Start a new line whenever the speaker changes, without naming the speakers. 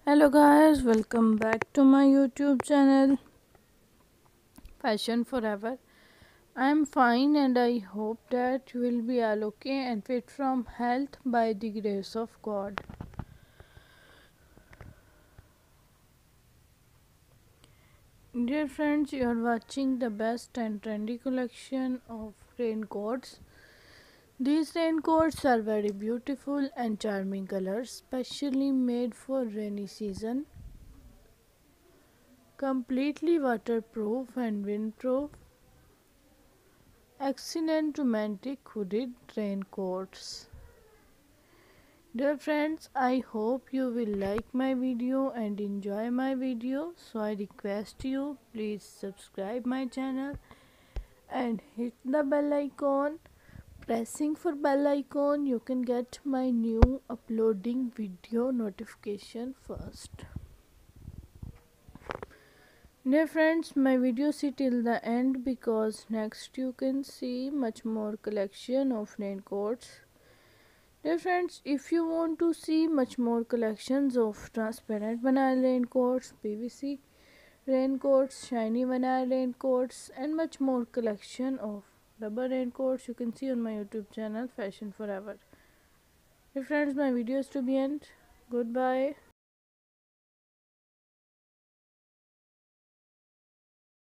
Hello guys, welcome back to my YouTube channel Fashion Forever. I am fine and I hope that you will be all okay and fit from health by the grace of God. Dear friends, you are watching the best and trendy collection of raincoats. These raincoats are very beautiful and charming colors, specially made for rainy season, completely waterproof and windproof. Excellent romantic hooded raincoats. Dear friends, I hope you will like my video and enjoy my video. So I request you please subscribe my channel and hit the bell icon. Pressing for bell icon you can get my new uploading video notification first. Dear friends, my video see till the end because next you can see much more collection of raincoats. Dear friends, if you want to see much more collections of transparent vinyl raincoats, PVC raincoats, shiny vinyl raincoats and much more collection of rubber raincoats, you can see on my YouTube channel Fashion Forever. Dear friends, my video is to be end. Goodbye.